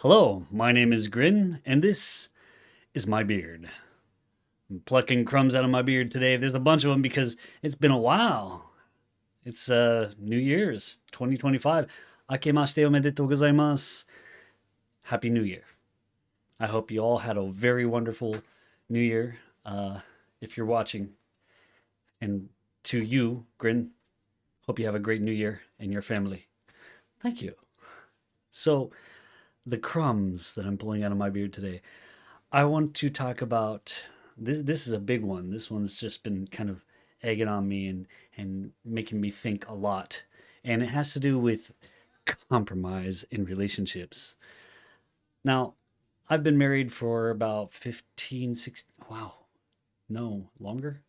Hello, my name is Grin, and this is my beard. I'm plucking crumbs out of my beard today. There's a bunch of them because it's been a while. It's New Year's 2025. Akemashite omedetou gozaimasu. Happy New Year. I hope you all had a very wonderful New Year. If you're watching, and to you, Grin, hope you have a great New Year and your family. Thank you. So, the crumbs that I'm pulling out of my beard today. I want to talk about this. This is a big one. This one's just been kind of egging on me and making me think a lot. And it has to do with compromise in relationships. Now, I've been married for about 15, 16, wow, no, longer?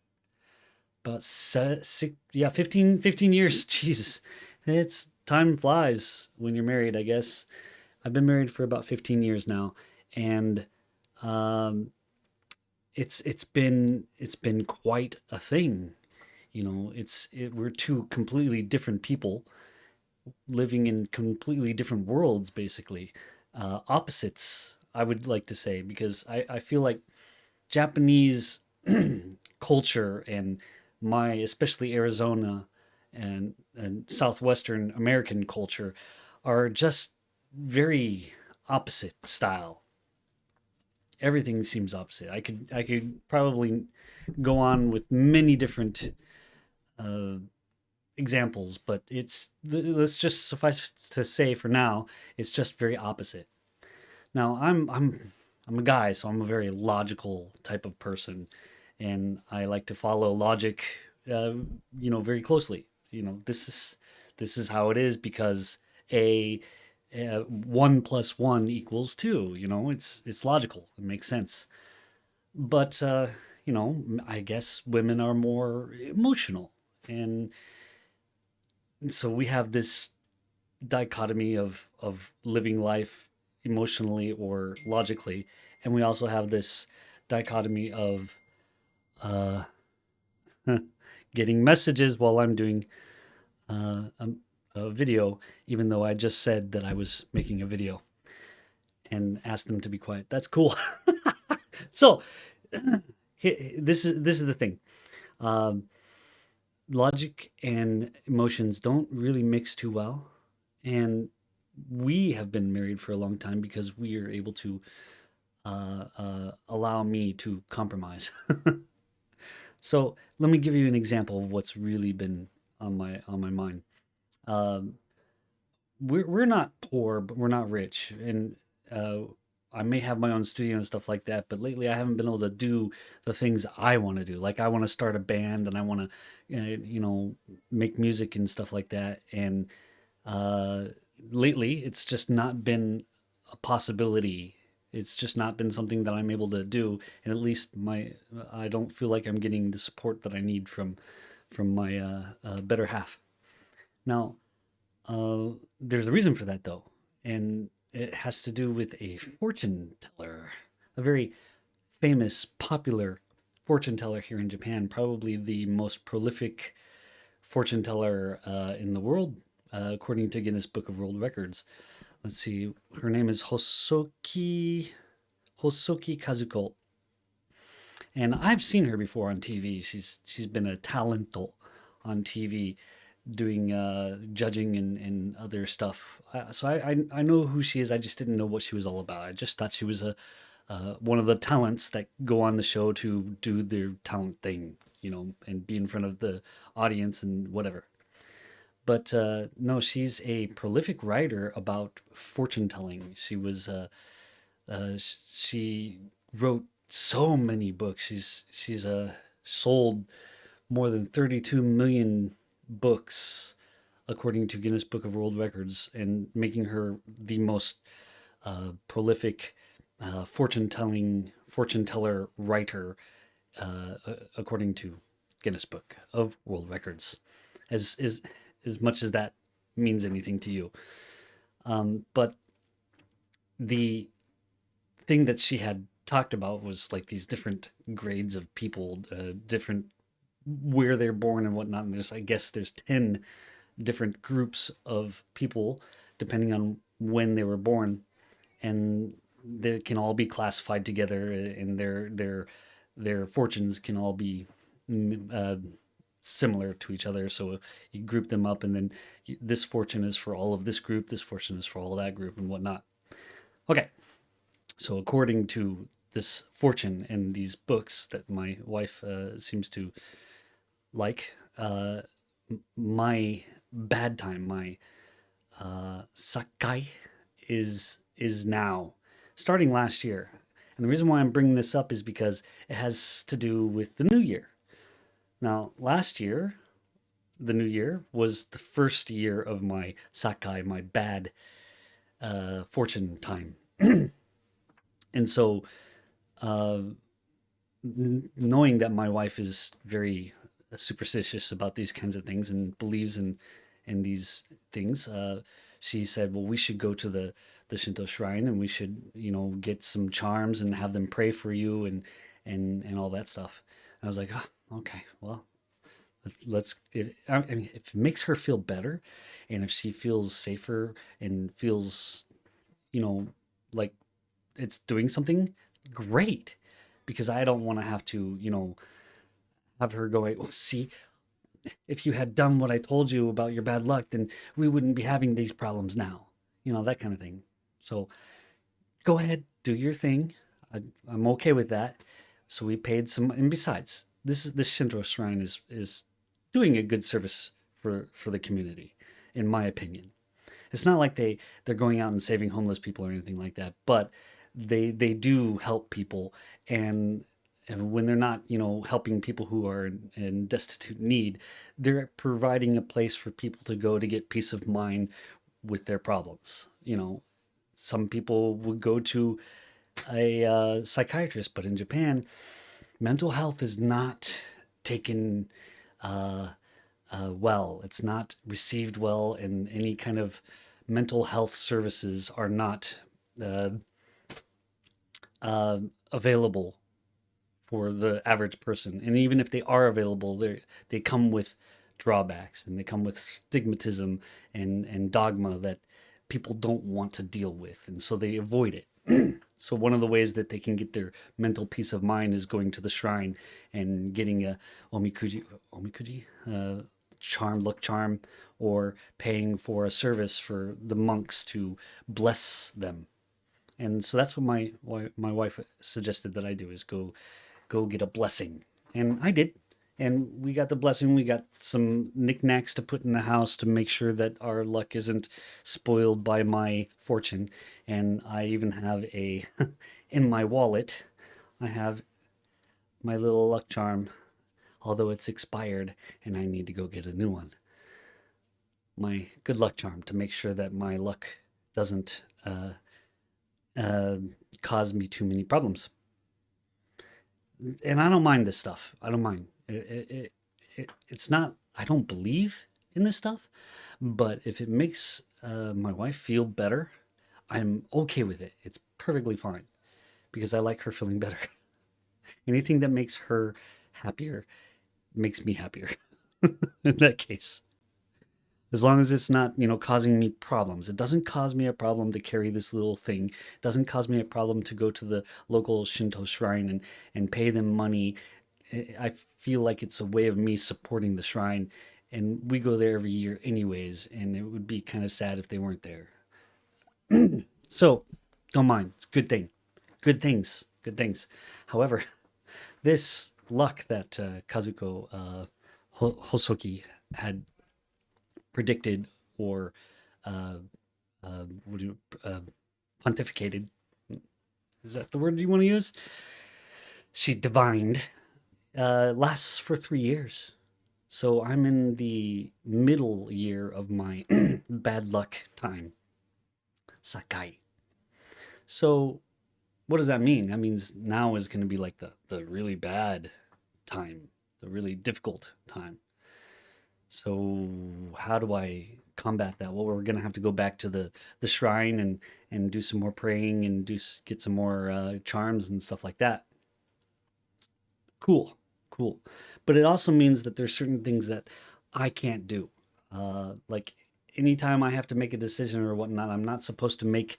About 15 years. Jesus. It's time flies when you're married, I guess. I've been married for about 15 years now, and um, it's been quite a thing. We're two completely different people living in completely different worlds, basically opposites. I would like to say because I feel like Japanese culture and my especially Arizona and southwestern American culture are just very opposite style. Everything seems opposite. I could probably go on with many different uh, examples, but let's just suffice to say for now, it's just very opposite. Now I'm a guy, so I'm a very logical type of person, and I like to follow logic, uh, very closely. This is how it is because a one plus one equals two. It's logical. It makes sense. But I guess women are more emotional, and so we have this dichotomy of living life emotionally or logically, and we also have this dichotomy of uh, getting messages while I'm doing a video, even though I just said that I was making a video and asked them to be quiet. That's cool. So this is the thing. Um, Logic and emotions don't really mix too well, and we have been married for a long time because we are able to allow me to compromise. So let me give you an example of what's really been on my mind. Um, we're not poor, but we're not rich, and uh, I may have my own studio and stuff like that. But lately, I haven't been able to do the things I want to do. Like I want to start a band, and I want to, make music and stuff like that. And uh, lately, it's just not been a possibility. It's just not been something that I'm able to do, and at least I don't feel like I'm getting the support that I need from my better half. Now, there's a reason for that, though, and it has to do with a fortune teller, a very famous, popular fortune teller here in Japan, probably the most prolific fortune teller in the world, according to Guinness Book of World Records. Let's see, her name is Hosoki Kazuko, and I've seen her before on TV. She's been a talento on TV doing judging and other stuff. So I know who she is. I just didn't know what she was all about. I just thought she was a one of the talents that go on the show to do their talent thing, and be in front of the audience and whatever. But no, she's a prolific writer about fortune telling. She wrote so many books. She's sold more than 32 million books according to Guinness Book of World Records, and making her the most prolific fortune teller writer according to Guinness Book of World Records. As much as that means anything to you, but the thing that she had talked about was like these different grades of people, different where they're born and whatnot. And I guess there's 10 different groups of people depending on when they were born. and they can all be classified together, and their fortunes can all be mm, uh, similar to each other. So you group them up, and then this fortune is for all of this group, this fortune is for all that group, and whatnot. Okay, so according to this fortune and these books that my wife seems to like, my bad time, my sakai, is now starting last year. And the reason why I'm bringing this up is because it has to do with the new year. Now, last year, the new year was the first year of my sakai, my bad fortune time. And so, uh, knowing that my wife is very superstitious about these kinds of things and believes in these things, she said, "Well, we should go to the Shinto shrine, and we should, get some charms and have them pray for you and all that stuff." And I was like, "Oh, okay, well, let's." I mean, if it makes her feel better, and if she feels safer and feels, you know, like it's doing something, great, because I don't want to have to, have her go, "Well, see, if you had done what I told you about your bad luck, then we wouldn't be having these problems now." That kind of thing. So go ahead, do your thing. I'm okay with that. So we paid some, and besides, this Shinto shrine is doing a good service for the community, in my opinion. It's not like they're going out and saving homeless people or anything like that, but they do help people, and when they're not, helping people who are in destitute need, they're providing a place for people to go to get peace of mind with their problems. Some people would go to a psychiatrist, but in Japan, mental health is not taken uh, well. It's not received well, and any kind of mental health services are not uh, available for the average person. And even if they are available, they come with drawbacks, and they come with stigmatism and dogma that people don't want to deal with, and so they avoid it. So one of the ways that they can get their mental peace of mind is going to the shrine and getting a omikuji, luck charm, or paying for a service for the monks to bless them. And so that's what my wife suggested that I do, is go get a blessing. And I did. And we got the blessing. We got some knickknacks to put in the house to make sure that our luck isn't spoiled by my fortune. And I even have in my wallet, I have my little luck charm, although it's expired and I need to go get a new one. My good luck charm, to make sure that my luck doesn't uh, cause me too many problems. And I don't mind this stuff. I don't mind. It's not. I don't believe in this stuff, but if it makes my wife feel better, I'm okay with it. It's perfectly fine, because I like her feeling better. Anything that makes her happier makes me happier. In that case, as long as it's not, causing me problems. It doesn't cause me a problem to carry this little thing. It doesn't cause me a problem to go to the local Shinto shrine and pay them money. I feel like it's a way of me supporting the shrine, and we go there every year anyways, and it would be kind of sad if they weren't there. So don't mind. It's a good thing. Good things. Good things. However, this luck that Kazuko Hosoki had predicted, or uh, what do you, pontificated, is that the word you want to use? She divined, lasts for 3 years. So I'm in the middle year of my bad luck time, Sakai. So what does that mean? That means now is going to be like the really bad time, the really difficult time. So how do I combat that? Well, we're gonna have to go back to the shrine and do some more praying, and get some more charms and stuff like that. Cool, cool. But it also means that there's certain things that I can't do. Like anytime I have to make a decision or whatnot, I'm not supposed to make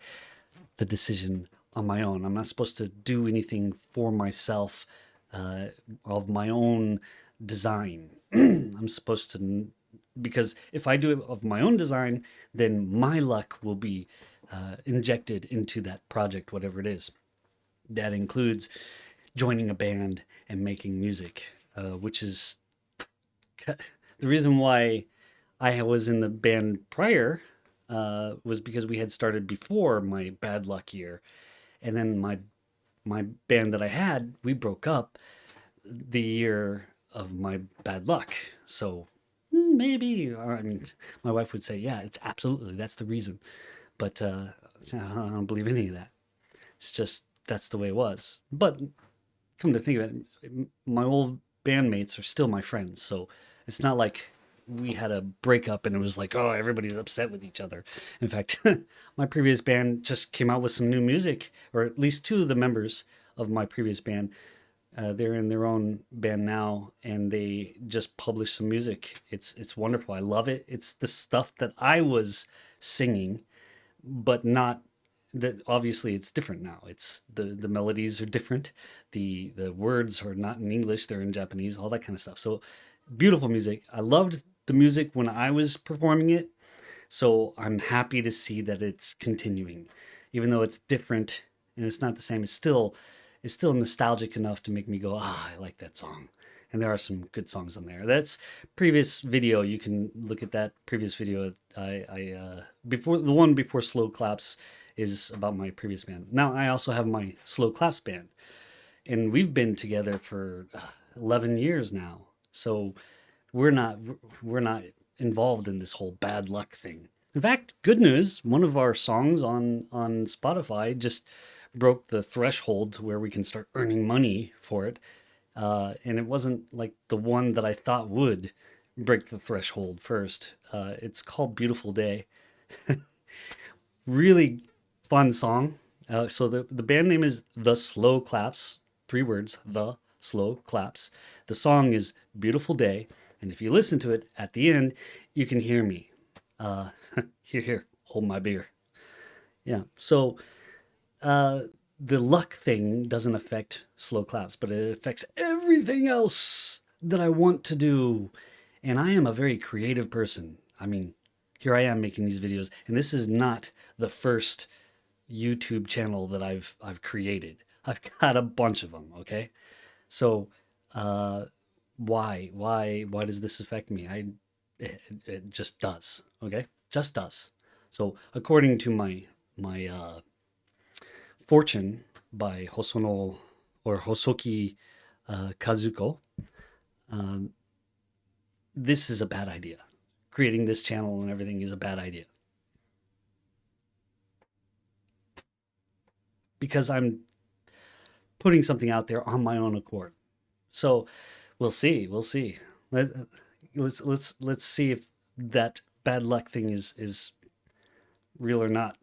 the decision on my own. I'm not supposed to do anything for myself uh, of my own design. I'm supposed to, because if I do it of my own design, then my luck will be injected into that project, whatever it is. That includes joining a band and making music, which is the reason why I was in the band prior was because we had started before my bad luck year, and then my band that I had, we broke up the year of my bad luck. So maybe, I mean, my wife would say, yeah, it's absolutely that's the reason, but I don't believe any of that. It's just that's the way it was. But come to think of it, my old bandmates are still my friends. So it's not like we had a breakup and it was like, oh, everybody's upset with each other. In fact, my previous band just came out with some new music, or at least two of the members of my previous band. They're in their own band now, and they just published some music. It's wonderful. I love it. It's the stuff that I was singing, but not that obviously it's different now. It's the melodies are different. The words are not in English, they're in Japanese, all that kind of stuff. So beautiful music. I loved the music when I was performing it. So I'm happy to see that it's continuing. Even though it's different and it's not the same, it's still nostalgic enough to make me go, ah, I like that song. And there are some good songs on there. That's previous video. You can look at that previous video. I before the one before Slow Claps is about my previous band. Now I also have my Slow Claps band, and we've been together for 11 years now. So we're not we're not involved in this whole bad luck thing. In fact, good news, one of our songs on Spotify just broke the threshold to where we can start earning money for it. And it wasn't like the one that I thought would break the threshold first. It's called Beautiful Day. Really fun song. So the band name is The Slow Claps, three words, The Slow Claps. The song is Beautiful Day. And if you listen to it at the end, you can hear me. Uh, here, hold my beer. Yeah. So uh, the luck thing doesn't affect slow claps, but it affects everything else that I want to do. And I am a very creative person. I mean, here I am making these videos, and this is not the first YouTube channel that I've created. I've got a bunch of them. Okay, so uh, why does this affect me? It just does. Okay, just does. So according to my Fortune by Hosono or Hosoki Kazuko, um, this is a bad idea. Creating this channel and everything is a bad idea because I'm putting something out there on my own accord. So we'll see. We'll see. Let, let's see if that bad luck thing is real or not.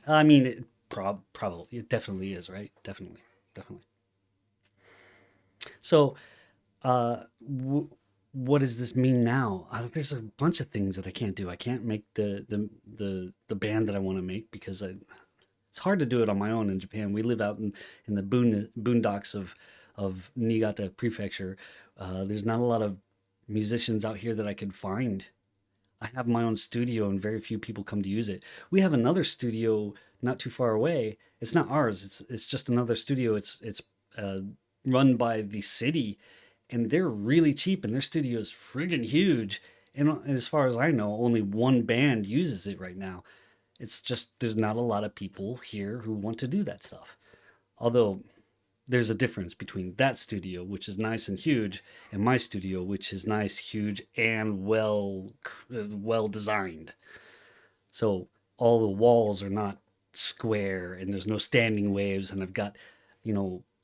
I mean, probably it definitely is, right? Definitely, definitely. So, what does this mean now? There's a bunch of things that I can't do. I can't make the band that I want to make because it's hard to do it on my own in Japan. We live out in the boondocks of Niigata Prefecture. There's not a lot of musicians out here that I could find. I have my own studio and very few people come to use it. We have another studio not too far away. It's not ours. It's just another studio. It's uh, run by the city, and they're really cheap, and their studio is friggin' huge. And as far as I know, only one band uses it right now. It's just there's not a lot of people here who want to do that stuff. Although there's a difference between that studio, which is nice and huge, and my studio, which is nice, huge, and well designed. So all the walls are not square, and there's no standing waves, and I've got,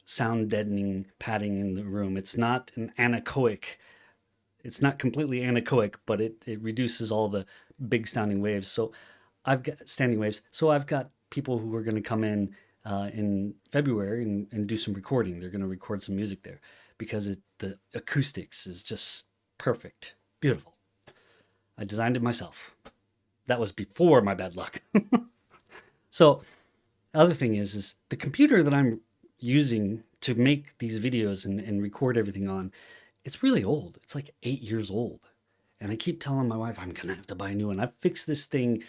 sound deadening padding in the room. It's not an anechoic. It's not completely anechoic, but it reduces all the big sounding waves. So I've got standing waves. So I've got people who are going to come in February and do some recording. They're going to record some music there because the acoustics is just perfect, beautiful. I designed it myself. That was before my bad luck. So other thing is the computer that I'm using to make these videos and record everything on, it's really old. It's like 8 years old. And I keep telling my wife, I'm going to have to buy a new one. I've fixed this thing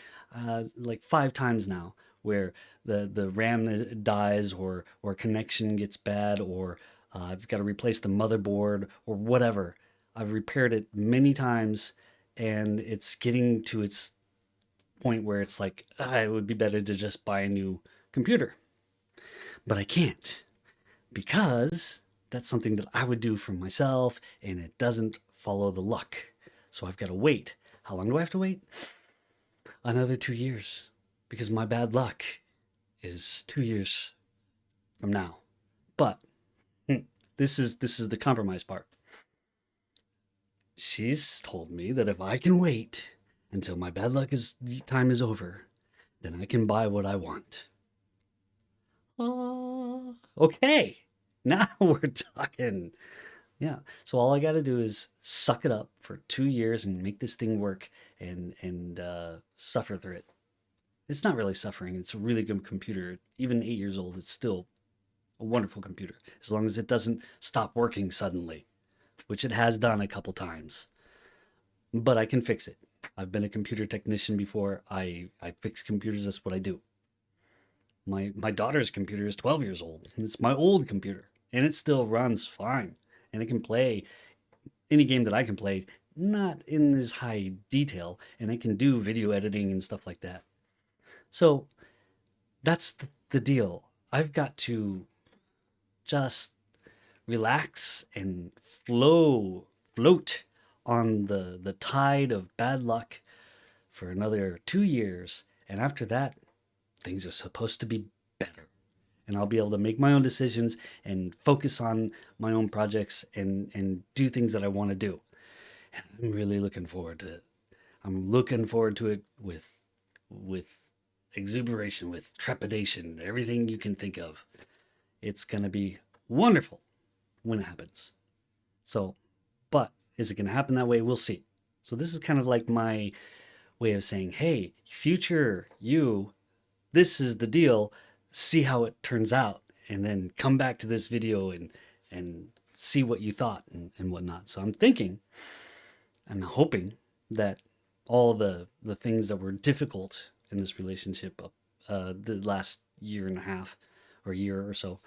like 5 times now where the RAM dies or connection gets bad or I've got to replace the motherboard or whatever. I've repaired it many times and it's getting to its point where it's like, it would be better to just buy a new computer. But I can't because that's something that I would do for myself and it doesn't follow the luck. So I've got to wait. How long do I have to wait? Another 2 years because my bad luck is 2 years from now. But this is the compromise part. She's told me that if I can wait until my bad luck is time is over, then I can buy what I want. Okay. Now we're talking. Yeah. So all I got to do is suck it up for 2 years and make this thing work and suffer through it. It's not really suffering. It's a really good computer. Even 8 years old, it's still a wonderful computer as long as it doesn't stop working suddenly, which it has done a couple times. But I can fix it. I've been a computer technician before. I fix computers. That's what I do. My daughter's computer is 12 years old. It's my old computer, and it still runs fine, and it can play any game that I can play, not in this high detail, and it can do video editing and stuff like that. So that's the deal. I've got to just relax and float on the tide of bad luck for another 2 years, and after that, things are supposed to be better. And I'll be able to make my own decisions and focus on my own projects and do things that I want to do. And I'm really looking forward to it. I'm looking forward to it with exuberation, with trepidation, everything you can think of. It's going to be wonderful when it happens. So, but is it going to happen that way? We'll see. So this is kind of like my way of saying, "Hey, future you, this is the deal. See how it turns out, and then come back to this video and see what you thought and whatnot." So I'm thinking and hoping that all the things that were difficult in this relationship the last year and a half or year or so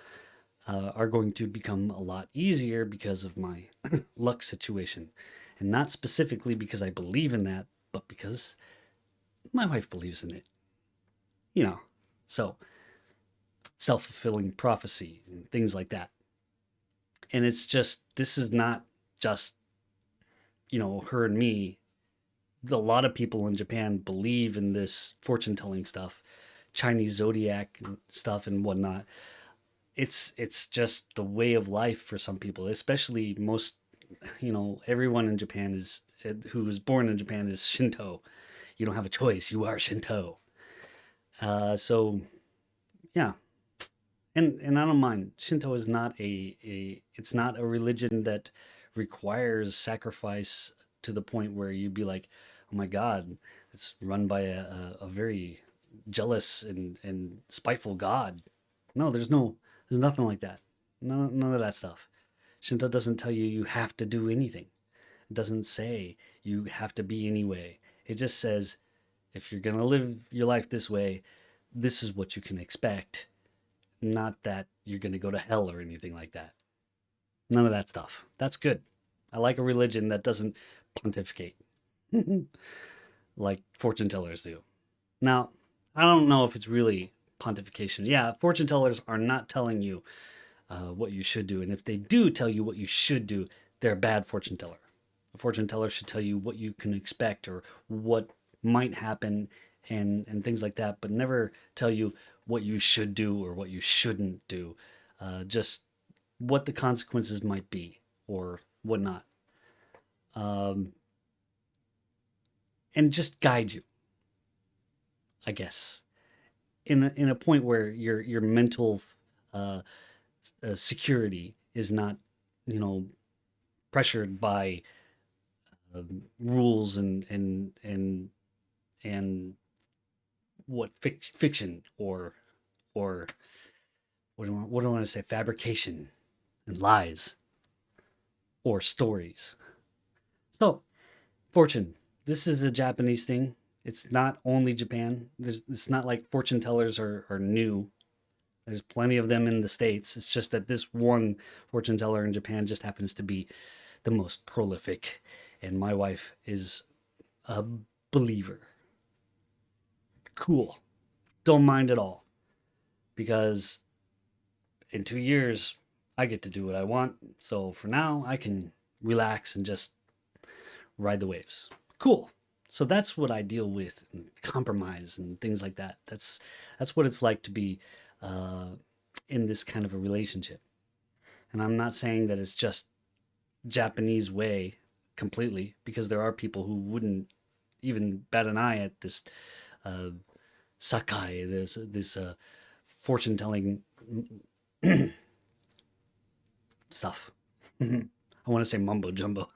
are going to become a lot easier because of my luck situation, and not specifically because I believe in that, but because my wife believes in it. You know, so self-fulfilling prophecy and things like that. And it's just this is not just her and me. A lot of people in Japan believe in this fortune telling stuff, Chinese zodiac stuff and whatnot. It's just the way of life for some people, especially most everyone in Japan is who was born in Japan is Shinto. You don't have a choice. You are Shinto. So yeah, and I don't mind. Shinto is not a it's not a religion that requires sacrifice to the point where you'd be like, oh my God, it's run by a very jealous and spiteful God. No, there's nothing like that. None of that stuff. Shinto doesn't tell you you have to do anything. It doesn't say you have to be any way. It just says if you're gonna live your life this way, this is what you can expect. Not that you're gonna go to hell or anything like that. None of that stuff. That's good. I like a religion that doesn't pontificate like fortune tellers do. Now, I don't know if it's really pontification. Yeah, fortune tellers are not telling you what you should do. And if they do tell you what you should do, they're a bad fortune teller. A fortune teller should tell you what you can expect or what might happen and things like that, but never tell you what you should do or what you shouldn't do. Just what the consequences might be or whatnot. Um, and just guide you, I guess, in a point where your mental uh, security is not, you know, pressured by rules and what fiction or what do I want to say, fabrication and lies or stories. So fortune. This is a Japanese thing. It's not only Japan. It's not like fortune tellers are new. There's plenty of them in the States. It's just that this one fortune teller in Japan just happens to be the most prolific. And my wife is a believer. Cool. Don't mind at all. Because in 2 years, I get to do what I want. So for now, I can relax and just ride the waves. Cool. So that's what I deal with, and compromise and things like that. That's what it's like to be uh, in this kind of a relationship. And I'm not saying that it's just Japanese way completely, because there are people who wouldn't even bat an eye at this uh, sakai, this fortune telling stuff. I want to say mumbo jumbo,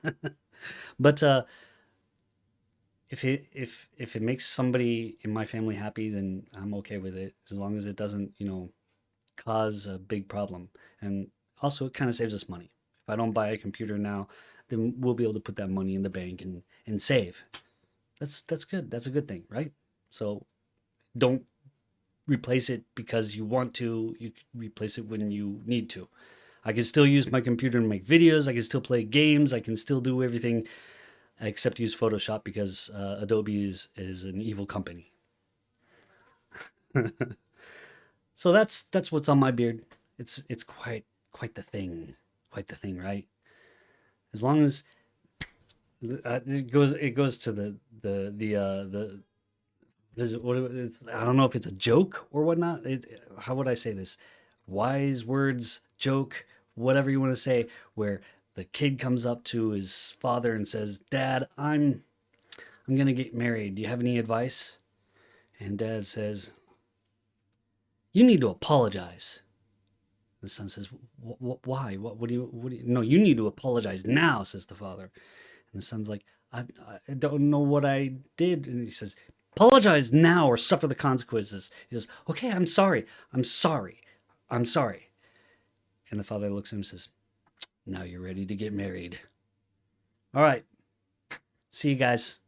but if it makes somebody in my family happy, then I'm okay with it, as long as it doesn't, cause a big problem. And also, it kind of saves us money. If I don't buy a computer now, then we'll be able to put that money in the bank and save. That's good. That's a good thing, right? So don't replace it because you want to. You replace it when you need to. I can still use my computer to make videos. I can still play games. I can still do everything except use Photoshop, because Adobe is an evil company. So that's what's on my beard. It's quite the thing, right? As long as it goes to the is it, what is, I don't know if it's a joke or whatnot. How would I say this? Wise words, joke, whatever you want to say, where the kid comes up to his father and says, "Dad, I'm gonna get married. Do you have any advice?" And Dad says, "You need to apologize." The son says, "Why? What do you? No, you need to apologize now," says the father. And the son's like, I don't know what I did." And he says, "Apologize now or suffer the consequences." He says, "Okay, I'm sorry. I'm sorry. I'm sorry." And the father looks at him and says, "Now you're ready to get married." All right. See you guys.